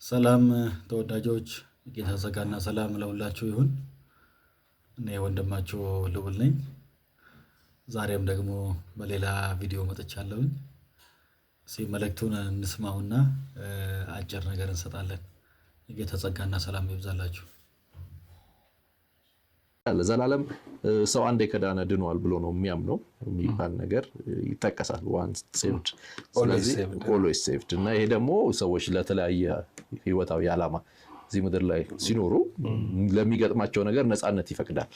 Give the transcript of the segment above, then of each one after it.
ሰላም ተወዳጆች ጌታ ጸጋና ሰላም ለሁላችሁ ይሁን። እኔ ወንድማችሁ ልዑል ነኝ። ዛሬም ደግሞ በሌላ ቪዲዮ መጥቻለሁ። መልእክቱን እንስማውና አጭር ነገር እንሰጣለን። ጌታ ጸጋና ሰላም ይብዛላችሁ። ለዘላለም ሰው አንዴ ከዳነ ድኗል ብሎ ነው የሚያምነው የሚባል ነገር ይጠቀሳል። once saved always saved እና ይሄ ደግሞ ሰዎች ለተለያየ ህይወታዊ ዓላማ እዚህ ምድር ላይ ሲኖሩ ለሚገጥማቸው ነገር ነፃነት ይፈቅዳል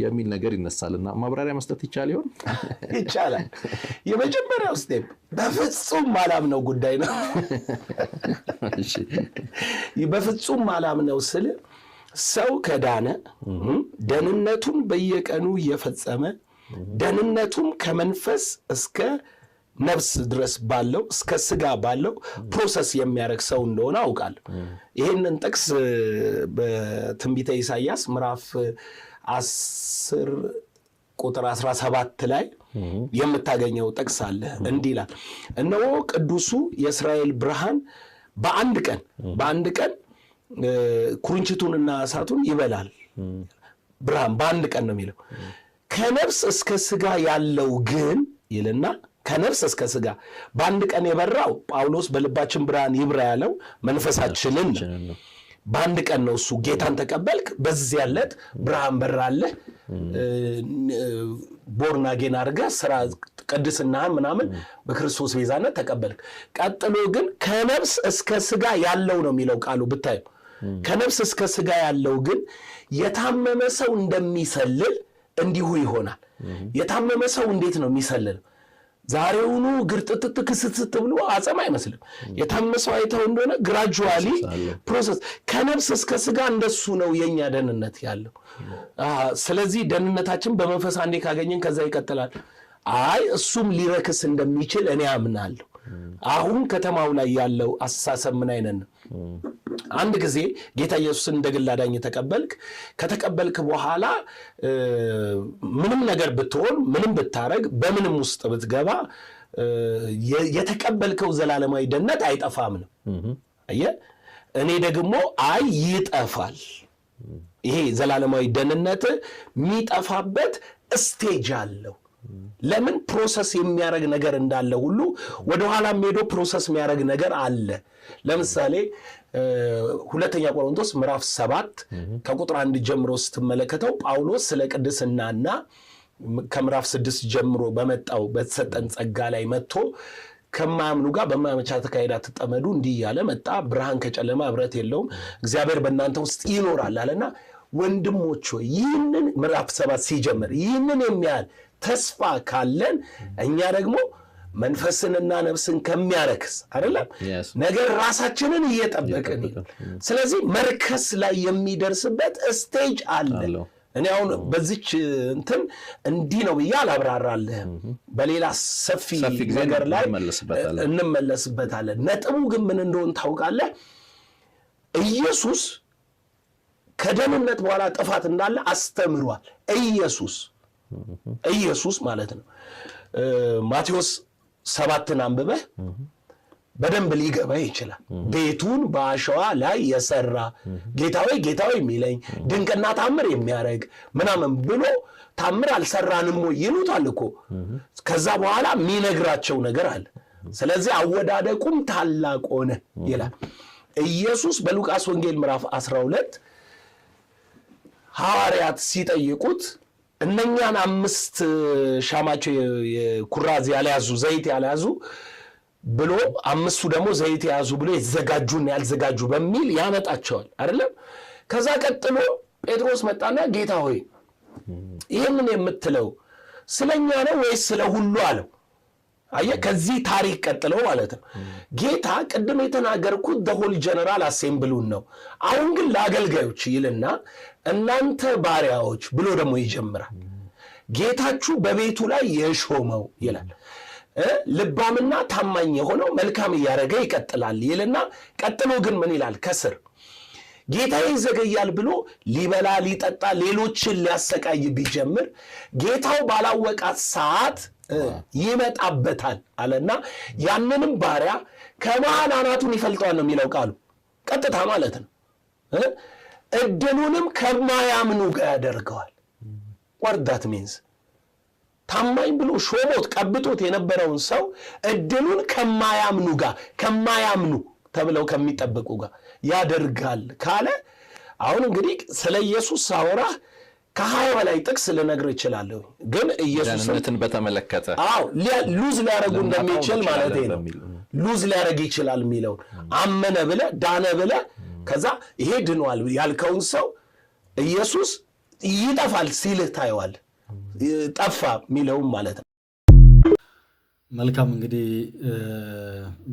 የሚል ነገር ይነሳልና ማብራሪያ መስጠት ይቻል ይሆን? ይቻላል። የመጀመሪያው ስቴፕ በፍጹም ማላምነው ጉዳይ ነው። እሺ በፍጹም ማላምነው ስለ ሰው ከዳነ ደህንነቱን በየቀኑ እየፈጸመ ደህንነቱን ከመንፈስ እስከ ነፍስ ድረስ ባለው እስከ ስጋ ባለው ፕሮሰስ የሚያደርግ ሰው እንደሆነ አውቃለሁ። ይሄንን ጥቅስ በትንቢተ ኢሳይያስ ምዕራፍ 10 ቁጥር 17 ላይ የምታገኘው ጥቅስ አለ። እንዲህ ይላል፣ እነሆ ቅዱሱ የእስራኤል ብርሃን በአንድ ቀን ኩርንችቱንና እሳቱን ይበላል። ብርሃን በአንድ ቀን ነው የሚለው። ከነፍስ እስከ ስጋ ያለው ግን ይልና ከነፍስ እስከ ስጋ በአንድ ቀን የበራው ጳውሎስ በልባችን ብርሃን ይብራ ያለው መንፈሳችንን ነው። በአንድ ቀን ነው እሱ። ጌታን ተቀበልክ፣ በዚያ ዕለት ብርሃን በራለህ፣ ቦርን አጌን አድርገህ ስራ ቅድስናህን ምናምን በክርስቶስ ቤዛነት ተቀበልክ። ቀጥሎ ግን ከነፍስ እስከ ስጋ ያለው ነው የሚለው ቃሉ ብታዩ። ከነፍስ እስከ ስጋ ያለው ግን የታመመ ሰው እንደሚሰልል እንዲሁ ይሆናል። የታመመ ሰው እንዴት ነው የሚሰልል? ዛሬውኑ ግርጥጥጥ ክስትት ብሎ አጸም አይመስልም። የታመመ ሰው አይተው እንደሆነ ግራጁዋሊ ፕሮሰስ ከነፍስ እስከ ስጋ እንደሱ ነው የኛ ደህንነት ያለው። ስለዚህ ደህንነታችን በመንፈስ አንዴ ካገኘን ከዛ ይቀጥላል። እሱም ሊረክስ እንደሚችል እኔ አምናለሁ። አሁን ከተማው ላይ ያለው አስተሳሰብ ምን አይነት ነው? አንድ ጊዜ ጌታ ኢየሱስን እንደ ግል አዳኝ ከተቀበልክ በኋላ ምንም ነገር ብትሆን ምንም ብታረግ በምንም ውስጥ ብትገባ የተቀበልከው ዘላለማዊ ደህንነት አይጠፋም ነው። አየህ፣ እኔ ደግሞ ይጠፋል። ይሄ ዘላለማዊ ደህንነት የሚጠፋበት ስቴጅ አለው። ለምን? ፕሮሰስ የሚያደርግ ነገር እንዳለ ሁሉ ወደ ኋላ ሄዶ ፕሮሰስ የሚያደርግ ነገር አለ። ለምሳሌ ሁለተኛ ቆሮንቶስ ምዕራፍ 7 ከቁጥር 1 ጀምሮ ስትመለከተው ጳውሎስ ስለ ቅድስናና ከምዕራፍ 6 ጀምሮ በመጣው በተሰጠን ጸጋ ላይ መጥቶ ከማያምኑ ጋር በማያመቻ ተካሄዳ ተጠመዱ እንዲህ እያለ መጣ። ብርሃን ከጨለማ ህብረት የለውም፣ እግዚአብሔር በእናንተ ውስጥ ይኖራል አለና ወንድሞች ሆይ ይህንን ምዕራፍ 7 ሲጀምር ይህንን የሚያህል ተስፋ ካለን እኛ ደግሞ መንፈስንና ነፍስን ከሚያረክስ አይደለም ነገር ራሳችንን እየጠበቅን፣ ስለዚህ መርከስ ላይ የሚደርስበት ስቴጅ አለ። እኔ አሁን በዚች እንትን እንዲህ ነው ብዬ አላብራራለህም። በሌላ ሰፊ ነገር ላይ እንመለስበታለን። ነጥቡ ግን ምን እንደሆነ ታውቃለህ? ኢየሱስ ከደህንነት በኋላ ጥፋት እንዳለ አስተምሯል። ኢየሱስ ማለት ነው። ማቴዎስ 7 አንብበህ በደንብ ሊገባ ይችላል። ቤቱን በአሸዋ ላይ የሰራ ጌታዊ የሚለኝ ድንቅና ታምር የሚያደርግ ምናምን ብሎ ታምር አልሰራንም ወይ ይሉታል እኮ። ከዛ በኋላ የሚነግራቸው ነገር አለ። ስለዚህ አወዳደቁም ታላቅ ሆነ ይላል ኢየሱስ። በሉቃስ ወንጌል ምዕራፍ 12 ሐዋርያት ሲጠይቁት እነኛን 5 ሻማቸው ኩራዝ ያልያዙ ዘይት ያልያዙ ብሎ 5ቱ ደግሞ ዘይት ያዙ ብሎ የተዘጋጁና ያልዘጋጁ በሚል ያመጣቸዋል አይደለም። ከዛ ቀጥሎ ጴጥሮስ መጣና ጌታ ሆይ ይሄንን የምትለው ስለኛ ነው ወይስ ስለ ሁሉ አለው። አየህ፣ ከዚህ ታሪክ ቀጥሎ ማለት ነው ጌታ ቅድም የተናገርኩት ደሆል ጀነራል አሴምብሉን ነው። አሁን ግን ለአገልጋዮች ይልና እናንተ ባሪያዎች ብሎ ደግሞ ይጀምራል። ጌታችሁ በቤቱ ላይ የሾመው ይላል። ልባምና ታማኝ የሆነው መልካም እያደረገ ይቀጥላል ይልና ቀጥሎ ግን ምን ይላል? ከስር ጌታዬ ይዘገያል ብሎ ሊበላ ሊጠጣ ሌሎችን ሊያሰቃይ ቢጀምር ጌታው ባላወቃት ሰዓት ይመጣበታል አለና ያንንም ባሪያ ከመሃል አናቱን ይፈልጠዋል ነው የሚለው ቃሉ። ቀጥታ ማለት ነው። እድሉንም ከማያምኑ ጋር ያደርገዋል። ወርዳት ሚንስ ታማኝ ብሎ ሾሞት ቀብቶት የነበረውን ሰው እድሉን ከማያምኑ ተብለው ከሚጠበቁ ጋር ያደርጋል ካለ አሁን እንግዲህ ስለ ኢየሱስ ሳወራ ከ20 በላይ ጥቅስ ልነግርህ እችላለሁ። ግን ኢየሱስን በተመለከተ ሉዝ ሊያደርጉ እንደሚችል ማለት ነው። ሉዝ ሊያደርግ ይችላል የሚለውን አመነ ብለህ ዳነ ብለህ ከዛ ይሄ ድኗል ያልከውን ሰው ኢየሱስ ይጠፋል ሲልህ ታየዋል። ጠፋ የሚለውም ማለት ነው። መልካም እንግዲህ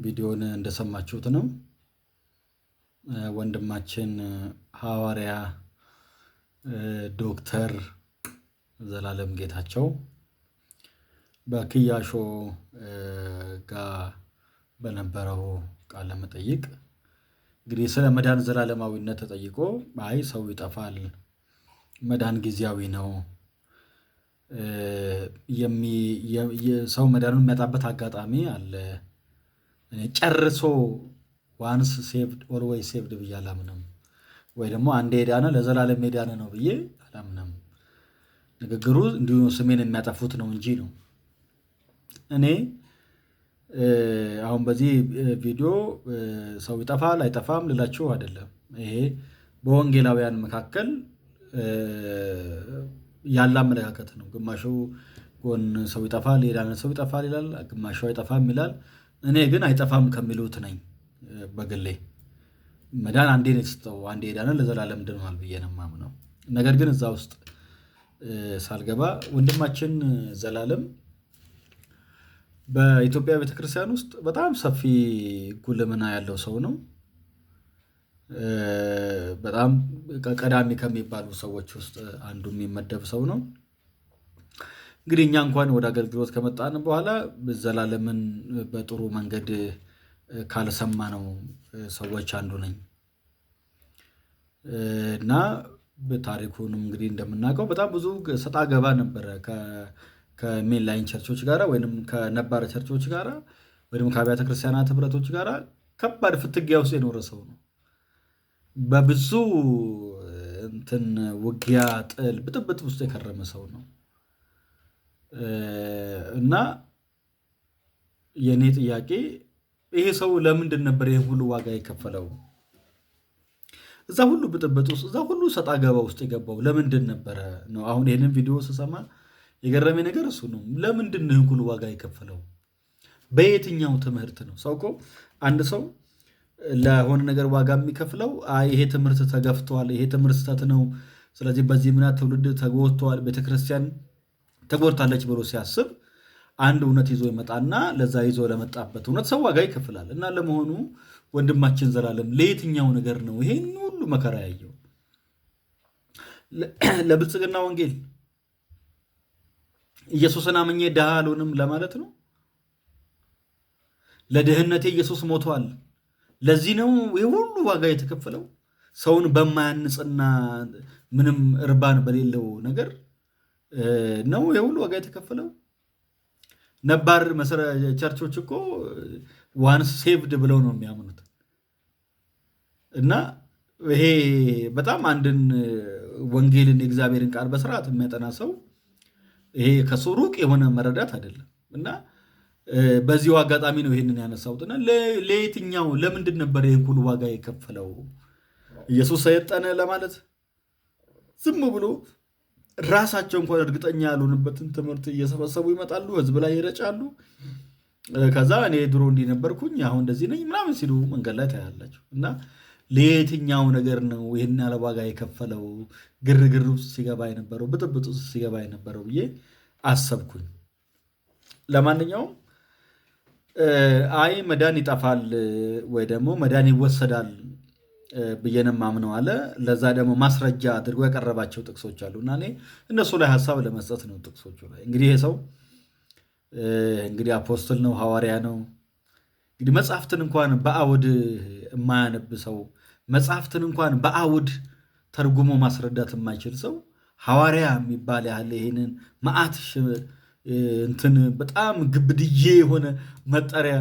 ቪዲዮን እንደሰማችሁት ነው። ወንድማችን ሐዋርያ ዶክተር ዘላለም ጌታቸው በክያሾ ጋር በነበረው ቃለ መጠይቅ እንግዲህ ስለ መዳን ዘላለማዊነት ተጠይቆ አይ ሰው ይጠፋል፣ መዳን ጊዜያዊ ነው፣ ሰው መዳኑን የሚያጣበት አጋጣሚ አለ፣ ጨርሶ ዋንስ ሴቭድ ኦልዌይስ ሴቭድ ብዬ አላምንም፣ ወይ ደግሞ አንዴ የዳነ ለዘላለም የዳነ ነው ብዬ አላምንም። ንግግሩ እንዲሁ ስሜን የሚያጠፉት ነው እንጂ ነው። እኔ አሁን በዚህ ቪዲዮ ሰው ይጠፋል አይጠፋም ልላችሁ አይደለም። ይሄ በወንጌላውያን መካከል ያለ አመለካከት ነው። ግማሹ ጎን ሰው ይጠፋል፣ የዳነ ሰው ይጠፋል ይላል፣ ግማሹ አይጠፋም ይላል። እኔ ግን አይጠፋም ከሚሉት ነኝ። በግሌ መዳን አንዴ ነው የተሰጠው፣ አንዴ የዳነ ለዘላለም ድኗል ብዬ ነው የማምነው። ነገር ግን እዛ ውስጥ ሳልገባ ወንድማችን ዘላለም በኢትዮጵያ ቤተክርስቲያን ውስጥ በጣም ሰፊ ጉልምና ያለው ሰው ነው። በጣም ቀዳሚ ከሚባሉ ሰዎች ውስጥ አንዱ የሚመደብ ሰው ነው። እንግዲህ እኛ እንኳን ወደ አገልግሎት ከመጣን በኋላ ዘላለምን በጥሩ መንገድ ካልሰማ ነው ሰዎች አንዱ ነኝ እና ታሪኩንም እንግዲህ እንደምናውቀው በጣም ብዙ ሰጣ ገባ ነበረ ከሜንላይን ቸርቾች ጋር ወይም ከነባር ቸርቾች ጋር ወይም ከአብያተ ክርስቲያናት ህብረቶች ጋር ከባድ ፍትጊያ ውስጥ የኖረ ሰው ነው። በብዙ ውጊያ፣ ጥል፣ ብጥብጥ ውስጥ የከረመ ሰው ነው እና የኔ ጥያቄ ይሄ ሰው ለምንድን ነበር ይሄ ሁሉ ዋጋ የከፈለው? እዛ ሁሉ ብጥብጥ ውስጥ፣ እዛ ሁሉ ሰጣ ገባ ውስጥ የገባው ለምንድን ነበረ ነው። አሁን ይሄንን ቪዲዮ ስሰማ የገረመኝ ነገር እሱ ነው። ለምንድን ነው ይሄን ሁሉ ዋጋ የከፈለው? በየትኛው ትምህርት ነው? ሰው እኮ አንድ ሰው ለሆነ ነገር ዋጋ የሚከፍለው ይሄ ትምህርት ተገፍቷል፣ ይሄ ትምህርት ስተት ነው፣ ስለዚህ በዚህ ምክንያት ትውልድ ተጎድቷል፣ ቤተክርስቲያን ተጎድታለች ብሎ ሲያስብ አንድ እውነት ይዞ ይመጣና ለዛ ይዞ ለመጣበት እውነት ሰው ዋጋ ይከፍላል። እና ለመሆኑ ወንድማችን ዘላለም ለየትኛው ነገር ነው ይሄን ሁሉ መከራ ያየው? ለብልጽግና ወንጌል ኢየሱስን አምኜ ድሃ አልሆንም ለማለት ነው? ለድህነቴ ኢየሱስ ሞቷል፣ ለዚህ ነው ይህ ሁሉ ዋጋ የተከፈለው? ሰውን በማያንጽና ምንም እርባን በሌለው ነገር ነው ይህ ሁሉ ዋጋ የተከፈለው? ነባር ቸርቾች እኮ ዋንስ ሴቭድ ብለው ነው የሚያምኑት። እና ይሄ በጣም አንድን ወንጌልን የእግዚአብሔርን ቃል በስርዓት የሚያጠና ሰው ይሄ ከሱ ሩቅ የሆነ መረዳት አይደለም። እና በዚሁ አጋጣሚ ነው ይሄንን ያነሳሁትና ለየትኛው ለምንድን ነበር ይህን ሁሉ ዋጋ የከፈለው? ኢየሱስ ሰይጣን ለማለት ዝም ብሎ ራሳቸው እንኳን እርግጠኛ ያልሆኑበትን ትምህርት እየሰበሰቡ ይመጣሉ፣ ህዝብ ላይ ይረጫሉ። ከዛ እኔ ድሮ እንዲህ ነበርኩኝ አሁን እንደዚህ ነኝ ምናምን ሲሉ መንገድ ላይ ታያላቸው። እና ለየትኛው ነገር ነው ይህን ያለ ዋጋ የከፈለው? ግርግር ውስጥ ሲገባ የነበረው፣ ብጥብጥ ውስጥ ሲገባ የነበረው ብዬ አሰብኩኝ። ለማንኛውም መዳን ይጠፋል ወይ ደግሞ መዳን ይወሰዳል ብዬንም አምነው አለ። ለዛ ደግሞ ማስረጃ አድርጎ ያቀረባቸው ጥቅሶች አሉ እና እኔ እነሱ ላይ ሀሳብ ለመስጠት ነው። ጥቅሶቹ ላይ እንግዲህ ይሄ ሰው እንግዲህ አፖስትል ነው፣ ሐዋርያ ነው። እንግዲህ መጽሐፍትን እንኳን በአውድ የማያነብ ሰው፣ መጽሐፍትን እንኳን በአውድ ተርጉሞ ማስረዳት የማይችል ሰው ሐዋርያ የሚባል ያህል ይሄንን መዓት በጣም ግብድዬ የሆነ መጠሪያ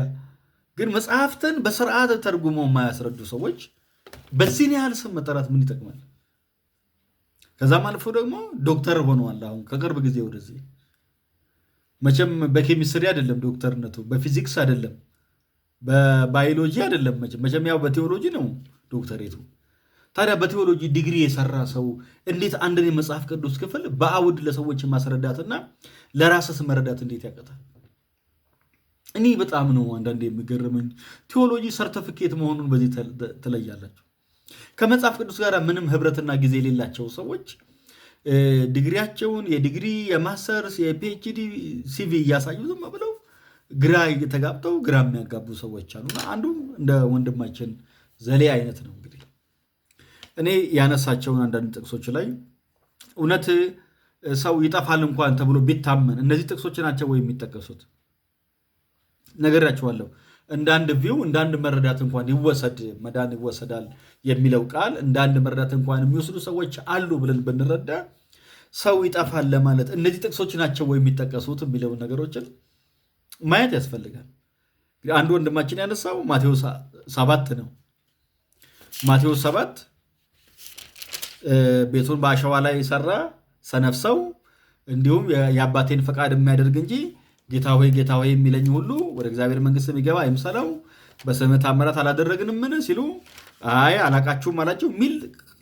ግን መጽሐፍትን በስርዓት ተርጉሞ የማያስረዱ ሰዎች በዚህን ያህል ስም መጠራት ምን ይጠቅማል? ከዛም አልፎ ደግሞ ዶክተር ሆነዋል። አሁን ከቅርብ ጊዜ ወደዚህ መቼም በኬሚስትሪ አይደለም ዶክተርነቱ፣ በፊዚክስ አይደለም፣ በባዮሎጂ አይደለም፣ መቼም ያው በቴዎሎጂ ነው ዶክተሬቱ። ታዲያ በቴዎሎጂ ዲግሪ የሰራ ሰው እንዴት አንድን የመጽሐፍ ቅዱስ ክፍል በአውድ ለሰዎች ማስረዳትና ለራስስ መረዳት እንዴት ያቀታል? እኔ በጣም ነው አንዳንዴ የሚገርመኝ። ቴዎሎጂ ሰርተፊኬት መሆኑን በዚህ ትለያላችሁ። ከመጽሐፍ ቅዱስ ጋር ምንም ህብረትና ጊዜ የሌላቸው ሰዎች ዲግሪያቸውን የዲግሪ የማስተርስ የፒኤችዲ ሲቪ እያሳዩ ዝም ብለው ግራ ተጋብተው ግራ የሚያጋቡ ሰዎች አሉና አንዱም እንደ ወንድማችን ዘሌ አይነት ነው። እንግዲህ እኔ ያነሳቸውን አንዳንድ ጥቅሶች ላይ እውነት ሰው ይጠፋል እንኳን ተብሎ ቢታመን እነዚህ ጥቅሶች ናቸው ወይ የሚጠቀሱት? ነገራችኋለሁ። እንዳንድ ቪው እንዳንድ መረዳት እንኳን ይወሰድ መዳን ይወሰዳል የሚለው ቃል እንዳንድ መረዳት እንኳን የሚወስዱ ሰዎች አሉ ብለን ብንረዳ ሰው ይጠፋል ለማለት እነዚህ ጥቅሶች ናቸው ወይ የሚጠቀሱት የሚለውን ነገሮችን ማየት ያስፈልጋል። አንድ ወንድማችን ያነሳው ማቴዎስ 7 ነው። ማቴዎስ 7 ቤቱን በአሸዋ ላይ ሰራ ሰነፍ ሰው እንዲሁም የአባቴን ፈቃድ የሚያደርግ እንጂ ጌታ ሆይ የሚለኝ ሁሉ ወደ እግዚአብሔር መንግሥት የሚገባ አይምሰለው፣ በስምህ ተአምራት አላደረግንምን ሲሉ አይ አላቃችሁም አላቸው የሚል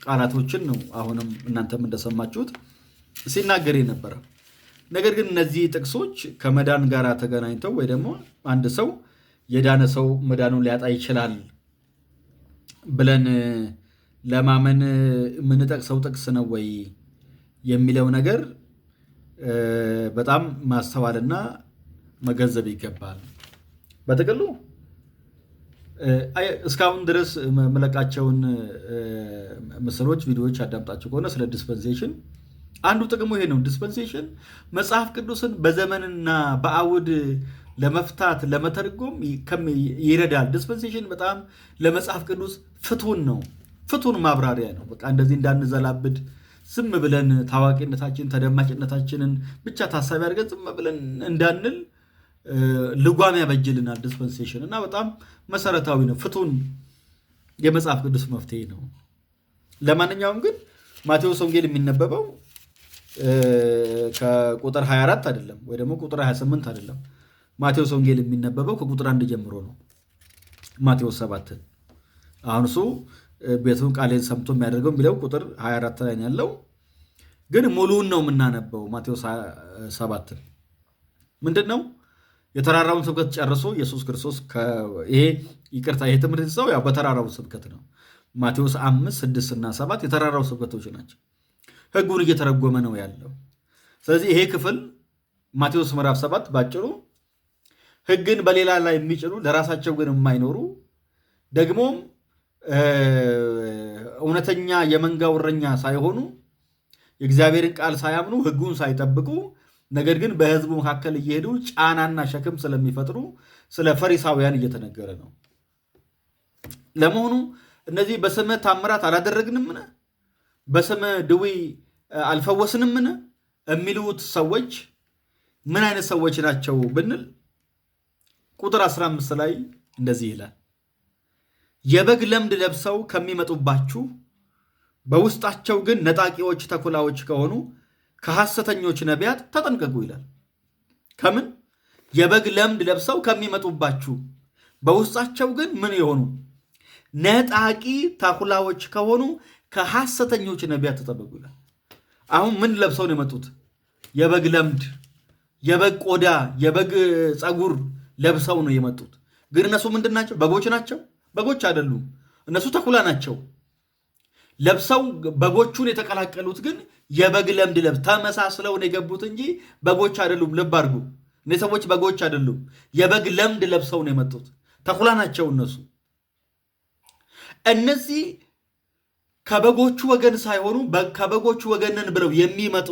ቃላቶችን ነው አሁንም እናንተም እንደሰማችሁት ሲናገር የነበረ። ነገር ግን እነዚህ ጥቅሶች ከመዳን ጋር ተገናኝተው ወይ ደግሞ አንድ ሰው የዳነ ሰው መዳኑን ሊያጣ ይችላል ብለን ለማመን የምንጠቅሰው ጥቅስ ነው ወይ የሚለው ነገር በጣም ማስተዋልና መገንዘብ ይገባል። በጥቅሉ እስካሁን ድረስ መለቃቸውን ምስሎች፣ ቪዲዮዎች አዳምጣችሁ ከሆነ ስለ ዲስፐንሴሽን አንዱ ጥቅሙ ይሄ ነው። ዲስፐንሴሽን መጽሐፍ ቅዱስን በዘመንና በአውድ ለመፍታት ለመተርጎም ይረዳል። ዲስፐንሴሽን በጣም ለመጽሐፍ ቅዱስ ፍቱን ነው፣ ፍቱን ማብራሪያ ነው። በቃ እንደዚህ እንዳንዘላብድ ዝም ብለን ታዋቂነታችን ተደማጭነታችንን ብቻ ታሳቢ አድርገን ዝም ብለን እንዳንል ልጓም ያበጅልናል ዲስፐንሴሽን እና በጣም መሰረታዊ ነው። ፍቱን የመጽሐፍ ቅዱስ መፍትሄ ነው። ለማንኛውም ግን ማቴዎስ ወንጌል የሚነበበው ከቁጥር 24 አይደለም ወይ ደግሞ ቁጥር 28 አይደለም። ማቴዎስ ወንጌል የሚነበበው ከቁጥር 1 ጀምሮ ነው። ማቴዎስ 7 አሁን እሱ ቤቱን ቃሌን ሰምቶ የሚያደርገው የሚለው ቁጥር 24 ላይ ያለው ግን ሙሉውን ነው የምናነበው። ማቴዎስ 7 ምንድን ነው? የተራራውን ስብከት ጨርሶ ኢየሱስ ክርስቶስ ይሄ ትምህርት ሰው ያው በተራራው ስብከት ነው። ማቴዎስ 5፣ 6 እና 7 የተራራው ስብከቶች ናቸው። ሕጉን እየተረጎመ ነው ያለው። ስለዚህ ይሄ ክፍል ማቴዎስ ምዕራፍ 7 ባጭሩ ሕግን በሌላ ላይ የሚጭኑ ለራሳቸው ግን የማይኖሩ ደግሞም እውነተኛ የመንጋው እረኛ ሳይሆኑ የእግዚአብሔርን ቃል ሳያምኑ ሕጉን ሳይጠብቁ ነገር ግን በሕዝቡ መካከል እየሄዱ ጫናና ሸክም ስለሚፈጥሩ ስለ ፈሪሳውያን እየተነገረ ነው። ለመሆኑ እነዚህ በስምህ ታምራት አላደረግንምን? በስምህ ድዊ አልፈወስንምን? የሚሉት ሰዎች ምን አይነት ሰዎች ናቸው ብንል ቁጥር 15 ላይ እንደዚህ ይላል፣ የበግ ለምድ ለብሰው ከሚመጡባችሁ በውስጣቸው ግን ነጣቂዎች ተኩላዎች ከሆኑ ከሐሰተኞች ነቢያት ተጠንቀቁ ይላል። ከምን? የበግ ለምድ ለብሰው ከሚመጡባችሁ በውስጣቸው ግን ምን የሆኑ ነጣቂ ተኩላዎች ከሆኑ ከሐሰተኞች ነቢያት ተጠበቁ ይላል። አሁን ምን ለብሰው ነው የመጡት? የበግ ለምድ፣ የበግ ቆዳ፣ የበግ ፀጉር ለብሰው ነው የመጡት። ግን እነሱ ምንድን ናቸው? በጎች ናቸው? በጎች አይደሉም። እነሱ ተኩላ ናቸው። ለብሰው በጎቹን የተቀላቀሉት ግን የበግ ለምድ ለብስ ተመሳስለው ነው የገቡት እንጂ በጎች አይደሉም። ልብ አድርጉ። እነዚህ ሰዎች በጎች አይደሉም። የበግ ለምድ ለብሰው ነው የመጡት። ተኩላ ናቸው እነሱ። እነዚህ ከበጎቹ ወገን ሳይሆኑ ከበጎቹ ወገንን ብለው የሚመጡ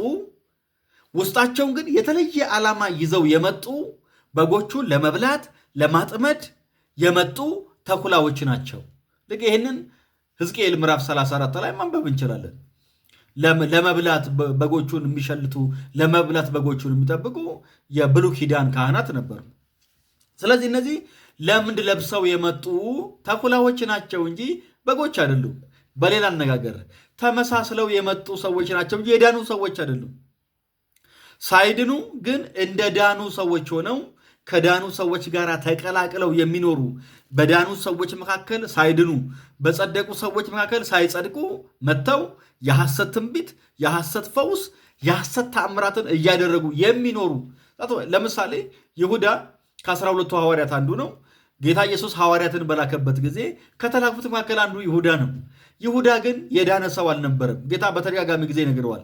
ውስጣቸውን ግን የተለየ ዓላማ ይዘው የመጡ በጎቹን ለመብላት ለማጥመድ የመጡ ተኩላዎች ናቸው። ልክ ይህንን ሕዝቅኤል ምዕራፍ 34 ላይ ማንበብ እንችላለን። ለመብላት በጎቹን የሚሸልቱ ለመብላት በጎቹን የሚጠብቁ የብሉይ ኪዳን ካህናት ነበሩ። ስለዚህ እነዚህ ለምንድ ለብሰው የመጡ ተኩላዎች ናቸው እንጂ በጎች አይደሉም። በሌላ አነጋገር ተመሳስለው የመጡ ሰዎች ናቸው እንጂ የዳኑ ሰዎች አይደሉም። ሳይድኑ ግን እንደ ዳኑ ሰዎች ሆነው ከዳኑ ሰዎች ጋር ተቀላቅለው የሚኖሩ በዳኑ ሰዎች መካከል ሳይድኑ በጸደቁ ሰዎች መካከል ሳይጸድቁ መጥተው የሐሰት ትንቢት፣ የሐሰት ፈውስ፣ የሐሰት ተአምራትን እያደረጉ የሚኖሩ ለምሳሌ ይሁዳ ከ12ቱ ሐዋርያት አንዱ ነው። ጌታ ኢየሱስ ሐዋርያትን በላከበት ጊዜ ከተላኩት መካከል አንዱ ይሁዳ ነው። ይሁዳ ግን የዳነ ሰው አልነበረም። ጌታ በተደጋጋሚ ጊዜ ነግረዋል።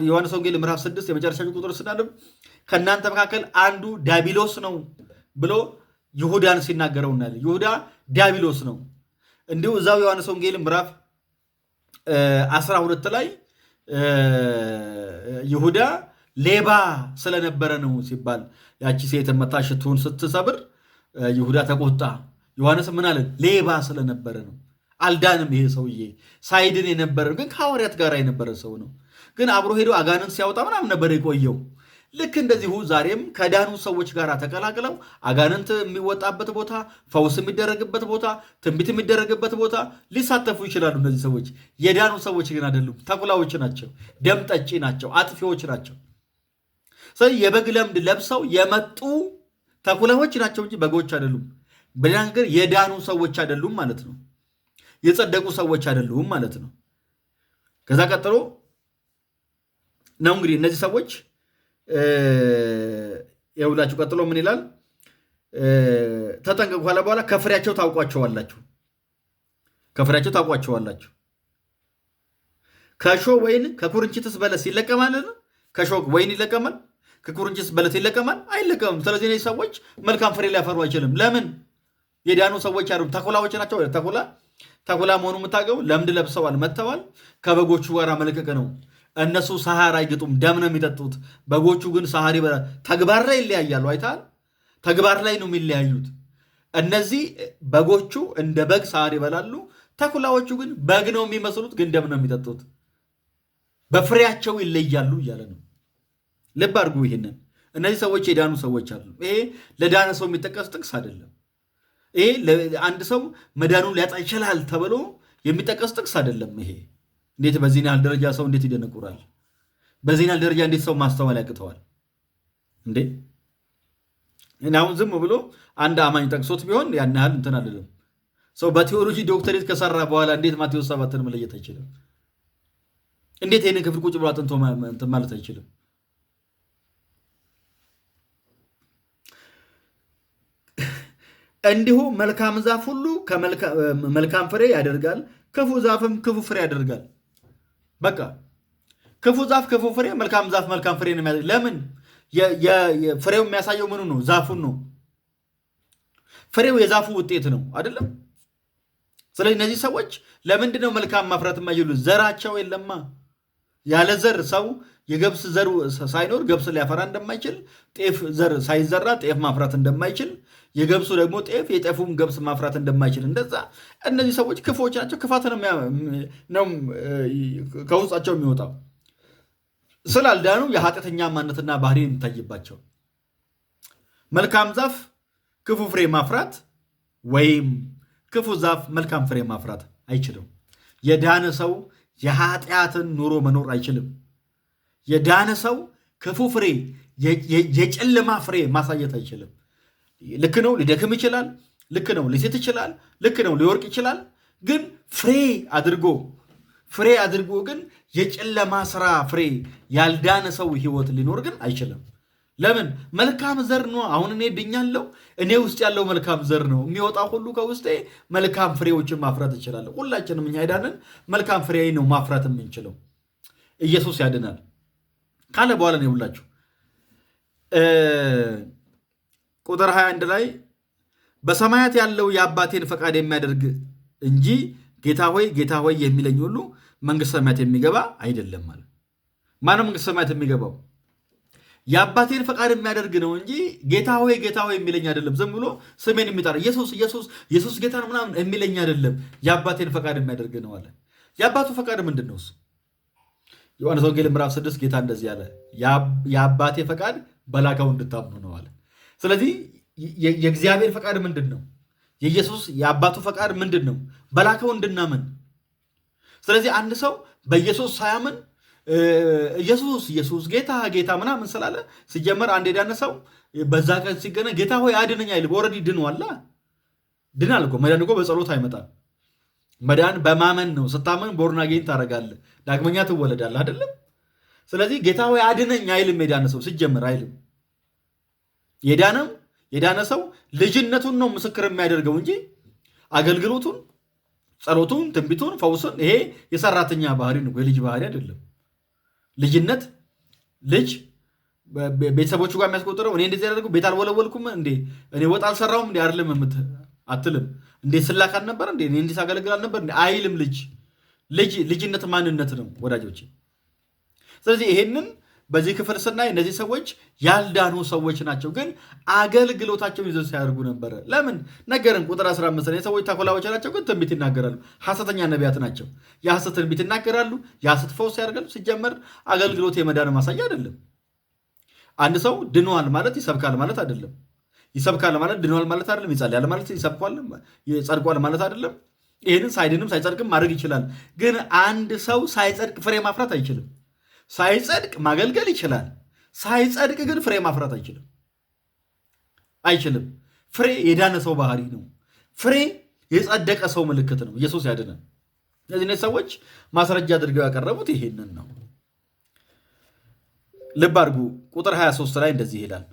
ዮሐንስ ወንጌል ምዕራፍ 6 የመጨረሻው ቁጥር ስናነብ ከእናንተ መካከል አንዱ ዲያብሎስ ነው ብሎ ይሁዳን ሲናገረው እናያለን። ይሁዳ ዲያብሎስ ነው። እንዲሁ እዛው ዮሐንስ ወንጌል ምዕራፍ 12 ላይ ይሁዳ ሌባ ስለነበረ ነው ሲባል ያቺ ሴት መታ ሽቱን ስትሰብር ይሁዳ ተቆጣ። ዮሐንስ ምን አለ? ሌባ ስለነበረ ነው። አልዳንም። ይሄ ሰውዬ ሳይድን የነበረ ግን ከሐዋርያት ጋር የነበረ ሰው ነው። ግን አብሮ ሄዶ አጋንንት ሲያወጣ ምናምን ነበር የቆየው። ልክ እንደዚሁ ዛሬም ከዳኑ ሰዎች ጋር ተቀላቅለው አጋንንት የሚወጣበት ቦታ፣ ፈውስ የሚደረግበት ቦታ፣ ትንቢት የሚደረግበት ቦታ ሊሳተፉ ይችላሉ። እነዚህ ሰዎች የዳኑ ሰዎች ግን አይደሉም። ተኩላዎች ናቸው፣ ደም ጠጪ ናቸው፣ አጥፊዎች ናቸው። ስለዚህ የበግ ለምድ ለብሰው የመጡ ተኩላዎች ናቸው እንጂ በጎች አይደሉም። በሌላ ነገር የዳኑ ሰዎች አይደሉም ማለት ነው። የጸደቁ ሰዎች አይደሉም ማለት ነው። ከዛ ቀጥሎ ነው እንግዲህ እነዚህ ሰዎች የሁላችሁ ቀጥሎ ምን ይላል? ተጠንቀቁ ካለ በኋላ ከፍሬያቸው ታውቋቸዋላችሁ። ከፍሬያቸው ታውቋቸዋላችሁ። ከእሾህ ወይን ከኩርንችትስ በለስ ይለቀማል? ከእሾህ ወይን ይለቀማል? ከኩርንችትስ በለስ ይለቀማል? አይለቀምም። ስለዚህ እነዚህ ሰዎች መልካም ፍሬ ሊያፈሩ አይችልም። ለምን? የዳኑ ሰዎች አይደሉም፣ ተኩላዎች ናቸው። ተኩላ መሆኑ የምታውቀው ለምድ ለብሰዋል፣ መጥተዋል። ከበጎቹ ጋር መልቀቅ ነው። እነሱ ሳሃር አይግጡም፣ ደም ነው የሚጠጡት። በጎቹ ግን ሳሃር ይበላል። ተግባር ላይ ይለያያሉ። አይተሃል? ተግባር ላይ ነው የሚለያዩት። እነዚህ በጎቹ እንደ በግ ሳሃር ይበላሉ። ተኩላዎቹ ግን በግ ነው የሚመስሉት፣ ግን ደም ነው የሚጠጡት። በፍሬያቸው ይለያሉ እያለ ነው። ልብ አድርጉ ይሄንን። እነዚህ ሰዎች የዳኑ ሰዎች አሉ። ይሄ ለዳነ ሰው የሚጠቀስ ጥቅስ አይደለም። ይሄ አንድ ሰው መዳኑን ሊያጣ ይችላል ተብሎ የሚጠቀስ ጥቅስ አይደለም። ይሄ እንዴት በዚህ ያህል ደረጃ ሰው እንዴት ይደነቁራል? በዚህ ያህል ደረጃ እንዴት ሰው ማስተዋል ያቅተዋል እንዴ? አሁን ዝም ብሎ አንድ አማኝ ጠቅሶት ቢሆን ያን ያህል እንትን አይደለም። ሰው በቴዎሎጂ ዶክተሬት ከሰራ በኋላ እንዴት ማቴዎስ 7ን መለየት አይችልም? እንዴት ይህንን ክፍል ቁጭ ብሎ አጥንቶ እንትን ማለት አይችልም? እንዲሁ መልካም ዛፍ ሁሉ መልካም ፍሬ ያደርጋል፣ ክፉ ዛፍም ክፉ ፍሬ ያደርጋል። በቃ ክፉ ዛፍ ክፉ ፍሬ፣ መልካም ዛፍ መልካም ፍሬ ነው የሚያደርግ። ለምን? ፍሬው የሚያሳየው ምኑ ነው? ዛፉን ነው። ፍሬው የዛፉ ውጤት ነው አይደለም? ስለዚህ እነዚህ ሰዎች ለምንድን ነው መልካም ማፍራት የማይችሉ? ዘራቸው የለማ። ያለ ዘር ሰው የገብስ ዘር ሳይኖር ገብስ ሊያፈራ እንደማይችል፣ ጤፍ ዘር ሳይዘራ ጤፍ ማፍራት እንደማይችል፣ የገብሱ ደግሞ ጤፍ የጤፉም ገብስ ማፍራት እንደማይችል፣ እንደዛ እነዚህ ሰዎች ክፉዎች ናቸው። ክፋት ነው ከውስጣቸው የሚወጣው። ስላልዳኑ የኃጢአተኛ ማንነትና ባህሪ የሚታይባቸው። መልካም ዛፍ ክፉ ፍሬ ማፍራት ወይም ክፉ ዛፍ መልካም ፍሬ ማፍራት አይችልም። የዳነ ሰው የኃጢአትን ኑሮ መኖር አይችልም። የዳነ ሰው ክፉ ፍሬ የጨለማ ፍሬ ማሳየት አይችልም። ልክ ነው፣ ሊደክም ይችላል። ልክ ነው፣ ሊስት ይችላል። ልክ ነው፣ ሊወርቅ ይችላል። ግን ፍሬ አድርጎ ግን የጨለማ ስራ ፍሬ ያልዳነ ሰው ህይወት ሊኖር ግን አይችልም። ለምን? መልካም ዘር ነው። አሁን እኔ ድኛለሁ፣ እኔ ውስጥ ያለው መልካም ዘር ነው። የሚወጣው ሁሉ ከውስጤ መልካም ፍሬዎችን ማፍራት እችላለሁ። ሁላችንም እኛ ሄዳንን መልካም ፍሬ ነው ማፍራት የምንችለው። ኢየሱስ ያድናል ካለ በኋላ ነው ሁላችሁ ቁጥር 21 ላይ በሰማያት ያለው የአባቴን ፈቃድ የሚያደርግ እንጂ ጌታ ሆይ ጌታ ሆይ የሚለኝ ሁሉ መንግስት ሰማያት የሚገባ አይደለም ማለት። ማነው መንግስት ሰማያት የሚገባው? የአባቴን ፈቃድ የሚያደርግ ነው እንጂ ጌታ ሆይ የሚለኝ አይደለም። ዝም ብሎ ስሜን የሚጠራ ኢየሱስ ጌታ ነው ምናምን የሚለኝ አይደለም። የአባቴን ፈቃድ የሚያደርግ ነው አለ። የአባቱ ፈቃድ ምንድን ነው? ዮሐንስ ወንጌል ምዕራፍ 6 ጌታ እንደዚህ አለ፣ የአባቴ ፈቃድ በላከው እንድታምኑ ነው አለ። ስለዚህ የእግዚአብሔር ፈቃድ ምንድን ነው? የኢየሱስ የአባቱ ፈቃድ ምንድን ነው? በላከው እንድናምን። ስለዚህ አንድ ሰው በኢየሱስ ሳያምን ኢየሱስ ጌታ ጌታ ምናምን ስላለ ሲጀመር አንድ የዳነ ሰው በዛ ቀን ሲገናኝ ጌታ ሆይ አድነኝ አይልም። ኦልሬዲ ድኗል። ድናል እኮ። መዳን እኮ በጸሎት አይመጣም። መዳን በማመን ነው። ስታመን ቦርን አጌን ታደርጋለህ፣ ዳግመኛ ትወለዳለህ አይደለም? ስለዚህ ጌታ ሆይ አድነኝ አይልም። የዳነ ሰው ሲጀመር አይልም። የዳነ ሰው ልጅነቱን ነው ምስክር የሚያደርገው እንጂ አገልግሎቱን፣ ጸሎቱን፣ ትንቢቱን፣ ፈውስን ይሄ የሰራተኛ ባህሪ ነው፣ የልጅ ባህሪ አይደለም። ልጅነት ልጅ ቤተሰቦቹ ጋር የሚያስቆጥረው እኔ እንደዚህ ያደርጉ ቤት አልወለወልኩም እንዴ እኔ ወጥ አልሰራውም እንዴ አይደለም አትልም። እንዴ ስላክ አልነበር እንዴ እኔ እንዲህ ሳገለግል አልነበር እንዴ አይልም። ልጅነት ማንነት ነው ወዳጆች። ስለዚህ ይሄንን በዚህ ክፍል ስናይ እነዚህ ሰዎች ያልዳኑ ሰዎች ናቸው፣ ግን አገልግሎታቸውን ይዘው ሲያደርጉ ነበረ። ለምን ነገርን ቁጥር 15 ሰዎች ተኮላዎች ናቸው፣ ግን ትንቢት ይናገራሉ። ሐሰተኛ ነቢያት ናቸው። የሐሰት ትንቢት ይናገራሉ፣ የሐሰት ፈውስ ያደርጋሉ። ሲጀመር አገልግሎት የመዳን ማሳያ አይደለም። አንድ ሰው ድኗል ማለት ይሰብካል ማለት አይደለም። ይሰብካል ማለት ድኗል ማለት አይደለም። ይጸልያል ማለት ይሰብኳል ጸድቋል ማለት አይደለም። ይህንን ሳይድንም ሳይጸድቅም ማድረግ ይችላል። ግን አንድ ሰው ሳይጸድቅ ፍሬ ማፍራት አይችልም። ሳይጸድቅ ማገልገል ይችላል። ሳይጸድቅ ግን ፍሬ ማፍራት አይችልም። ፍሬ የዳነ ሰው ባህሪ ነው። ፍሬ የጸደቀ ሰው ምልክት ነው። ኢየሱስ ያድነን። እነዚህ ሰዎች ማስረጃ አድርገው ያቀረቡት ይሄንን ነው። ልብ አድርጉ። ቁጥር 23 ላይ እንደዚህ ይላል፣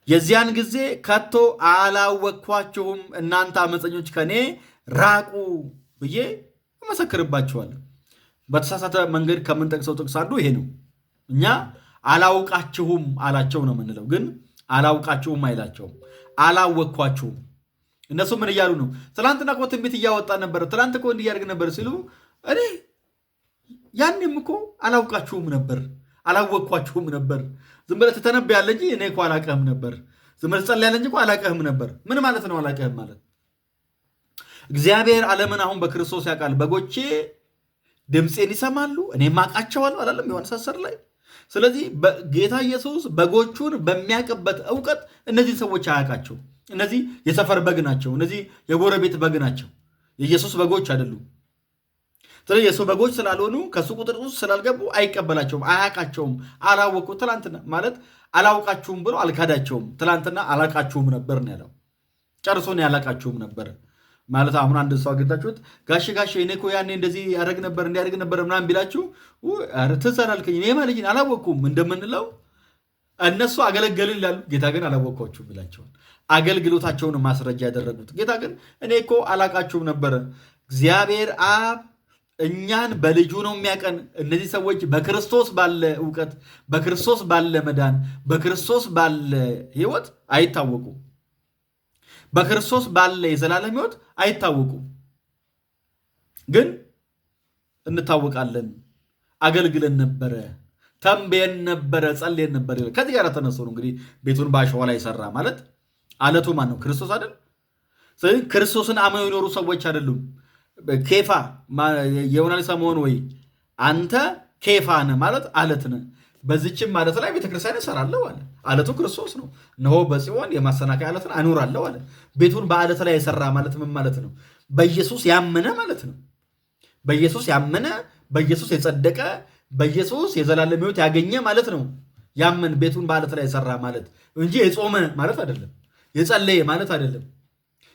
የዚያን ጊዜ ከቶ አላወቅኳችሁም፣ እናንተ አመፀኞች ከኔ ራቁ ብዬ እመሰክርባችኋለሁ። በተሳሳተ መንገድ ከምንጠቅሰው ጥቅስ አንዱ ይሄ ነው። እኛ አላውቃችሁም አላቸው ነው የምንለው፣ ግን አላውቃችሁም አይላቸውም። አላወቅኳችሁም። እነሱ ምን እያሉ ነው? ትላንትና እኮ ትንቢት እያወጣ ነበር፣ ትላንት እኮ እንዲያደርግ ነበር ሲሉ እኔ ያንም እኮ አላውቃችሁም ነበር፣ አላወቅኳችሁም ነበር። ዝም ብለህ ትተነብያለህ እንጂ እኔ እኮ አላውቅህም ነበር። ዝም ብለህ ትጸልያለህ እንጂ እኮ አላውቅህም ነበር። ምን ማለት ነው አላውቅህም ማለት? እግዚአብሔር ዓለምን አሁን በክርስቶስ ያውቃል። በጎቼ ድምፄን ይሰማሉ እኔም አውቃቸዋለሁ አላለም ዮሐንስ 10 ላይ። ስለዚህ ጌታ ኢየሱስ በጎቹን በሚያውቅበት እውቀት እነዚህን ሰዎች አያውቃቸው። እነዚህ የሰፈር በግ ናቸው። እነዚህ የጎረቤት በግ ናቸው። የኢየሱስ በጎች አይደሉም። ስለዚህ የሰው በጎች ስላልሆኑ ከሱ ቁጥር ውስጥ ስላልገቡ አይቀበላቸውም፣ አያውቃቸውም። አላወቁ ትላንትና ማለት አላውቃችሁም ብሎ አልካዳቸውም። ትላንትና አላውቃችሁም ነበር ነው ያለው። ጨርሶን ያላውቃችሁም ነበር ማለት አሁን አንድ ሰው አግኝታችሁት ጋሼ እኔ እኮ ያኔ እንደዚህ ያደርግ ነበር እንዲያደርግ ነበር ምናምን ቢላችሁ ትዝ አላልከኝ እኔ ማለት አላወቅኩም እንደምንለው እነሱ አገለገልን ይላሉ። ጌታ ግን አላወቅኳችሁም ይላቸዋል። አገልግሎታቸውን ማስረጃ ያደረጉት ጌታ ግን እኔ እኮ አላውቃችሁም ነበረ። እግዚአብሔር አብ እኛን በልጁ ነው የሚያቀን። እነዚህ ሰዎች በክርስቶስ ባለ እውቀት፣ በክርስቶስ ባለ መዳን፣ በክርስቶስ ባለ ሕይወት አይታወቁም። በክርስቶስ ባለ የዘላለም ሕይወት አይታወቁም። ግን እንታወቃለን። አገልግለን ነበረ፣ ተንቤን ነበረ፣ ጸልየን ነበር። ከዚህ ጋር ተነስቶ ነው እንግዲህ ቤቱን በአሸዋ ላይ ሰራ ማለት አለቱ ማን ነው? ክርስቶስ አይደል? ስለዚህ ክርስቶስን አምነው የኖሩ ሰዎች አይደሉም። ኬፋ የሆነ ሰሞን ወይ አንተ ኬፋ ነህ ማለት አለት ነህ። በዚችም ማለት ላይ ቤተክርስቲያን እሰራለሁ አለ። አለቱ ክርስቶስ ነው። እነሆ በጽዮን የማሰናከያ አለትን አኖራለሁ አለ። ቤቱን በአለት ላይ የሰራ ማለት ምን ማለት ነው? በኢየሱስ ያመነ ማለት ነው። በኢየሱስ ያመነ፣ በኢየሱስ የጸደቀ፣ በኢየሱስ የዘላለም ሕይወት ያገኘ ማለት ነው። ያመን ቤቱን በአለት ላይ የሰራ ማለት እንጂ የጾመ ማለት አይደለም። የጸለየ ማለት አይደለም።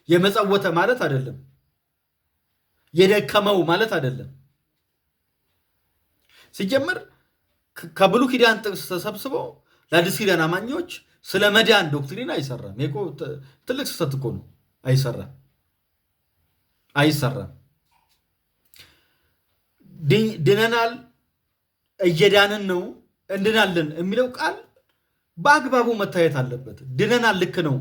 የመጸወተ ማለት አይደለም። የደከመው ማለት አይደለም። ሲጀምር ከብሉ ኪዳን ጥቅስ ተሰብስበው ለአዲስ ኪዳን አማኞች ስለ መዳን ዶክትሪን አይሰራም። ይሄ ትልቅ ስህተት እኮ ነው። አይሰራም። ድነናል፣ እየዳንን ነው፣ እንድናለን የሚለው ቃል በአግባቡ መታየት አለበት። ድነናል፣ ልክ ነው።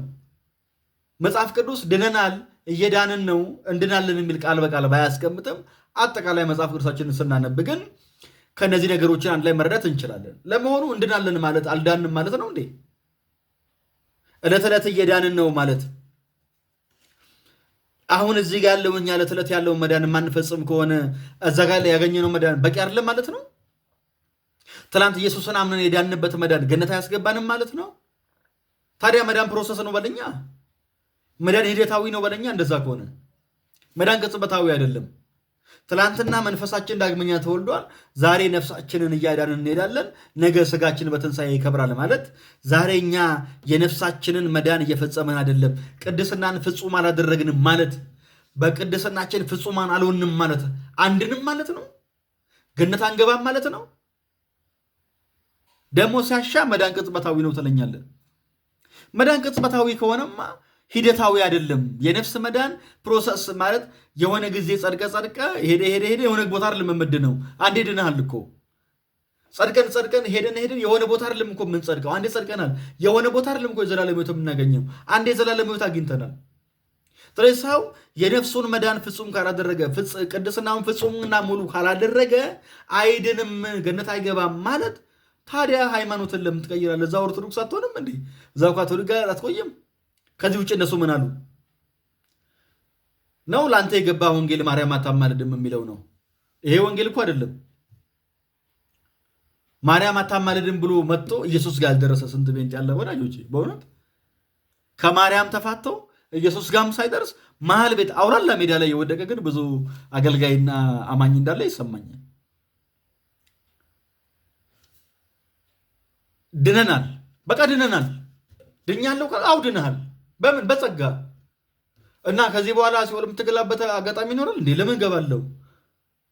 መጽሐፍ ቅዱስ ድነናል፣ እየዳንን ነው፣ እንድናለን የሚል ቃል በቃል ባያስቀምጥም አጠቃላይ መጽሐፍ ቅዱሳችንን ስናነብ ግን ከነዚህ ነገሮችን አንድ ላይ መረዳት እንችላለን። ለመሆኑ እንድናለን ማለት አልዳንም ማለት ነው እንዴ? ዕለት ዕለት እየዳንን ነው ማለት አሁን እዚህ ጋር ያለው እኛ ዕለት ዕለት ያለውን መዳን የማንፈጽም ከሆነ እዛ ጋር ላይ ያገኘነው መዳን በቂ አይደለም ማለት ነው? ትላንት ኢየሱስን አምነን የዳንበት መዳን ገነት አያስገባንም ማለት ነው? ታዲያ መዳን ፕሮሰስ ነው በለኛ፣ መዳን ሂደታዊ ነው በለኛ። እንደዛ ከሆነ መዳን ቅጽበታዊ አይደለም። ትላንትና መንፈሳችን ዳግመኛ ተወልዷል። ዛሬ ነፍሳችንን እያዳንን እንሄዳለን። ነገ ስጋችን በትንሣኤ ይከብራል ማለት ዛሬ እኛ የነፍሳችንን መዳን እየፈጸመን አይደለም። ቅድስናን ፍጹም አላደረግንም ማለት በቅድስናችን ፍጹማን አልሆንም ማለት አንድንም ማለት ነው። ገነት አንገባም ማለት ነው። ደግሞ ሲያሻ መዳን ቅጽበታዊ ነው ትለኛለን። መዳን ቅጽበታዊ ከሆነማ ሂደታዊ አይደለም። የነፍስ መዳን ፕሮሰስ ማለት የሆነ ጊዜ ጸድቀ ሄደ የሆነ ቦታ አይደለም የምንድነው። አንዴ ድነሃል እኮ ጸድቀን ሄደን የሆነ ቦታ አይደለም እኮ የምንጸድቀው። አንዴ ጸድቀናል። የሆነ ቦታ አይደለም እኮ የዘላለም ሕይወት የምናገኘው። አንዴ የዘላለም ሕይወት አግኝተናል። ስለዚህ ሰው የነፍሱን መዳን ፍጹም ካላደረገ ቅድስናውን ፍጹምና ሙሉ ካላደረገ አይድንም፣ ገነት አይገባም ማለት ታዲያ ሃይማኖትን ለምን ትቀይራለህ? እዛው ኦርቶዶክስ አትሆንም እንዴ? እዛው ካቶሊክ ጋር አትቆይም? ከዚህ ውጭ እነሱ ምን አሉ ነው? ለአንተ የገባ ወንጌል ማርያም አታማልድም የሚለው ነው። ይሄ ወንጌል እኮ አይደለም። ማርያም አታማልድም ብሎ መጥቶ ኢየሱስ ጋር ያልደረሰ ስንት ቤንት ያለ ወዳጆች፣ በእውነት ከማርያም ተፋተው ኢየሱስ ጋርም ሳይደርስ መሀል ቤት አውራላ ሜዳ ላይ የወደቀ ግን ብዙ አገልጋይና አማኝ እንዳለ ይሰማኛል። ድነናል፣ በቃ ድነናል። ድኛለሁ። አው ድነሃል። በምን? በጸጋ እና ከዚህ በኋላ ሲኦል የምትገላበት አጋጣሚ ይኖራል እንዴ? ለምን ገባለሁ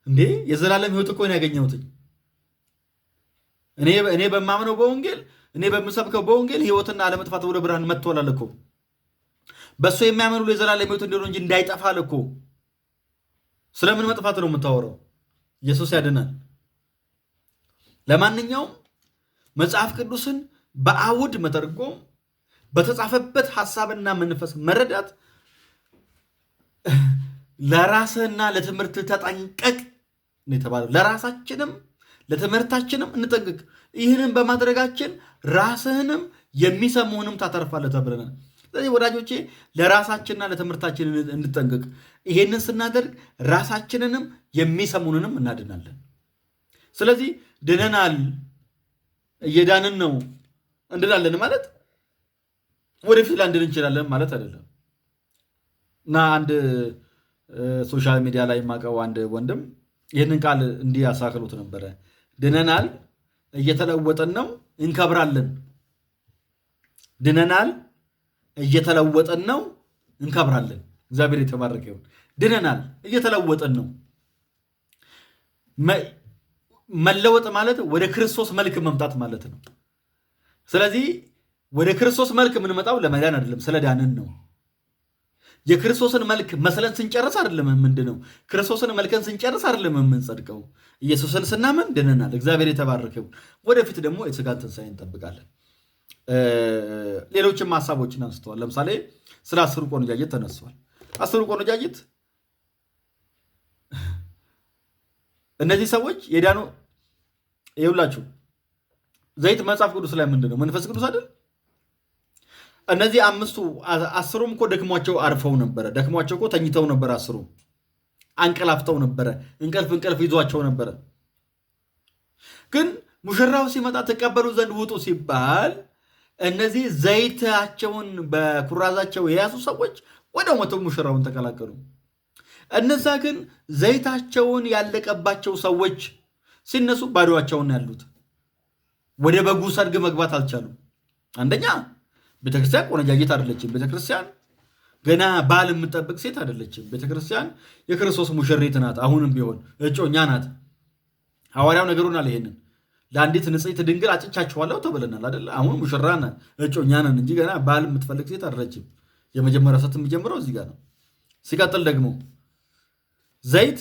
እንዴ? የዘላለም ሕይወት እኮ ነው ያገኘሁት። እኔ በማምነው በወንጌል እኔ በምሰብከው በወንጌል ሕይወትና አለመጥፋት ወደ ብርሃን መጥቷል እኮ። በእሱ የሚያምኑ የዘላለም ሕይወት እንዲሆኑ እንጂ እንዳይጠፋል እኮ። ስለምን መጥፋት ነው የምታወራው? ኢየሱስ ያድናል። ለማንኛውም መጽሐፍ ቅዱስን በአውድ መተርጎም በተጻፈበት ሐሳብና መንፈስ መረዳት ለራስህና ለትምህርት ተጠንቀቅ ነው የተባለው። ለራሳችንም ለትምህርታችንም እንጠንቅቅ። ይህንን በማድረጋችን ራስህንም የሚሰሙህንም ታተርፋለህ ተብለናል። ስለዚህ ወዳጆቼ ለራሳችንና ለትምህርታችን እንጠንቅቅ። ይሄንን ስናደርግ ራሳችንንም የሚሰሙንንም እናድናለን። ስለዚህ ድነናል፣ እየዳንን ነው እንድናለን ማለት ወደፊት ላንድን እንችላለን ማለት አይደለም። እና አንድ ሶሻል ሚዲያ ላይ የማውቀው አንድ ወንድም ይህንን ቃል እንዲህ ያሳክሉት ነበረ። ድነናል፣ እየተለወጠን ነው፣ እንከብራለን። ድነናል፣ እየተለወጠን ነው፣ እንከብራለን። እግዚአብሔር የተባረከ ይሁን። ድነናል፣ እየተለወጠን ነው። መለወጥ ማለት ወደ ክርስቶስ መልክ መምጣት ማለት ነው። ስለዚህ ወደ ክርስቶስ መልክ የምንመጣው ለመዳን አይደለም፣ ስለ ዳንን ነው። የክርስቶስን መልክ መስለን ስንጨርስ አይደለም ምንድነው? ክርስቶስን መልከን ስንጨርስ አይደለም የምንጸድቀው። ኢየሱስን ስናምን ድነናል። እግዚአብሔር የተባረከው። ወደፊት ደግሞ የሥጋን ትንሣኤ እንጠብቃለን። ሌሎችም ሀሳቦችን አንስተዋል። ለምሳሌ ስለ 10 ቆነጃጅት ተነስተዋል። 10 ቆነጃጅት እነዚህ ሰዎች የዳኑ ይውላችሁ። ዘይት መጽሐፍ ቅዱስ ላይ ምንድነው? መንፈስ ቅዱስ አይደል? እነዚህ 10ሩም እኮ ደክሟቸው አርፈው ነበረ። ደክሟቸው እኮ ተኝተው ነበረ። 10ሩ አንቀላፍተው ነበረ። እንቅልፍ ይዟቸው ነበረ። ግን ሙሽራው ሲመጣ ተቀበሉ ዘንድ ውጡ ሲባል እነዚህ ዘይታቸውን በኩራዛቸው የያዙ ሰዎች ወዲያው መተው ሙሽራውን ተቀላቀሉ። እነዛ ግን ዘይታቸውን ያለቀባቸው ሰዎች ሲነሱ ባዶቸውን ያሉት ወደ በጉ ሰርግ መግባት አልቻሉም። አንደኛ ቤተክርስቲያን ቆነጃጅት አይደለችም። ቤተክርስቲያን ገና ባል የምጠብቅ ሴት አይደለችም። ቤተክርስቲያን የክርስቶስ ሙሽሪት ናት። አሁንም ቢሆን እጮኛ ናት። ሐዋርያው ነገሩናል። ይሄንን ለአንዲት ንጽሕት ድንግል አጭቻችኋለሁ ተብለናል አይደለ? አሁን ሙሽራ ነን፣ እጮኛ ነን እንጂ ገና ባል የምትፈልግ ሴት አይደለችም። የመጀመሪያ ሰት የሚጀምረው እዚህ ጋር ነው። ሲቀጥል ደግሞ ዘይት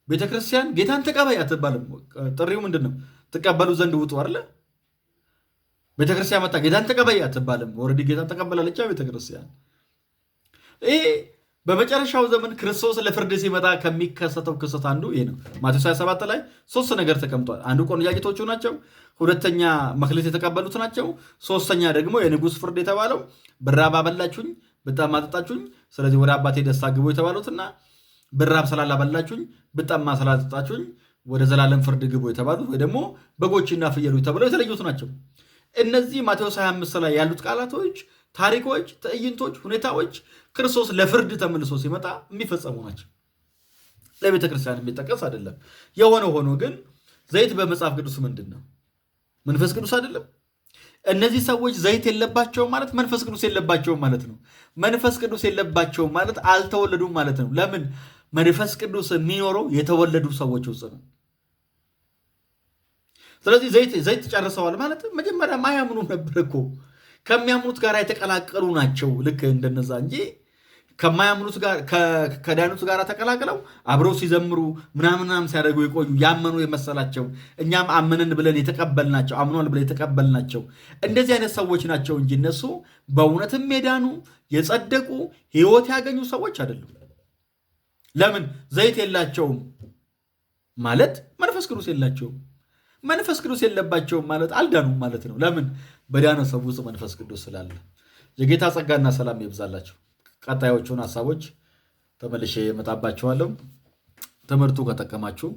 ቤተክርስቲያን ጌታን ተቀበይ አትባልም። ጥሪው ምንድን ነው? ትቀበሉ ዘንድ ውጡ አይደለ? ቤተክርስቲያን መጣ ጌታን ተቀበይ አትባልም። ኦልሬዲ ጌታን ተቀበላለች ቤተክርስቲያን። ይሄ በመጨረሻው ዘመን ክርስቶስ ለፍርድ ሲመጣ ከሚከሰተው ክስተት አንዱ ይሄ ነው። ማቴዎስ 27 ላይ 3 ነገር ተቀምጧል። አንዱ ቆነጃጅቶቹ ናቸው። ሁለተኛ መክሊት የተቀበሉት ናቸው። ሶስተኛ ደግሞ የንጉሥ ፍርድ የተባለው ብራብ አበላችሁኝ፣ ብጠማ አጠጣችሁኝ፣ ስለዚህ ወደ አባቴ ደስታ ግቡ የተባሉትና ብራብ ስላላበላችሁኝ፣ ብጠማ ስላጠጣችሁኝ ወደ ዘላለም ፍርድ ግቡ የተባሉት ወይ ደግሞ በጎችና ፍየሎች ተብለው የተለዩት ናቸው። እነዚህ ማቴዎስ 25 ላይ ያሉት ቃላቶች ታሪኮች፣ ትዕይንቶች፣ ሁኔታዎች ክርስቶስ ለፍርድ ተመልሶ ሲመጣ የሚፈጸሙ ናቸው። ለቤተ ክርስቲያን የሚጠቀስ አይደለም። የሆነ ሆኖ ግን ዘይት በመጽሐፍ ቅዱስ ምንድን ነው? መንፈስ ቅዱስ አይደለም? እነዚህ ሰዎች ዘይት የለባቸውም ማለት መንፈስ ቅዱስ የለባቸውም ማለት ነው። መንፈስ ቅዱስ የለባቸውም ማለት አልተወለዱም ማለት ነው። ለምን? መንፈስ ቅዱስ የሚኖረው የተወለዱ ሰዎች ውስጥ ነው። ስለዚህ ዘይት ጨርሰዋል ማለት መጀመሪያ ማያምኑ ነበር እኮ። ከሚያምኑት ጋር የተቀላቀሉ ናቸው ልክ እንደነዛ እንጂ ከማያምኑት ጋር ከዳኑት ጋር ተቀላቅለው አብረው ሲዘምሩ ምናምናም ሲያደርጉ የቆዩ ያመኑ የመሰላቸው እኛም አመንን ብለን የተቀበልናቸው አምኗል ብለን የተቀበልናቸው እንደዚህ አይነት ሰዎች ናቸው እንጂ እነሱ በእውነትም የዳኑ የጸደቁ ሕይወት ያገኙ ሰዎች አይደሉም። ለምን? ዘይት የላቸውም ማለት መንፈስ ቅዱስ የላቸውም። መንፈስ ቅዱስ የለባቸውም ማለት አልዳኑም ማለት ነው። ለምን? በዳነ ሰው ውስጥ መንፈስ ቅዱስ ስላለ። የጌታ ጸጋና ሰላም ይብዛላቸው። ቀጣዮቹን ሀሳቦች ተመልሼ እመጣባችኋለሁ። ትምህርቱ ከጠቀማችሁ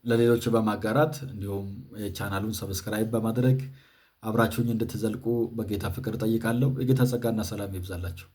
ለሌሎች በማጋራት እንዲሁም የቻናሉን ሰብስክራይብ በማድረግ አብራችሁኝ እንድትዘልቁ በጌታ ፍቅር ጠይቃለሁ። የጌታ ጸጋና ሰላም ይብዛላቸው።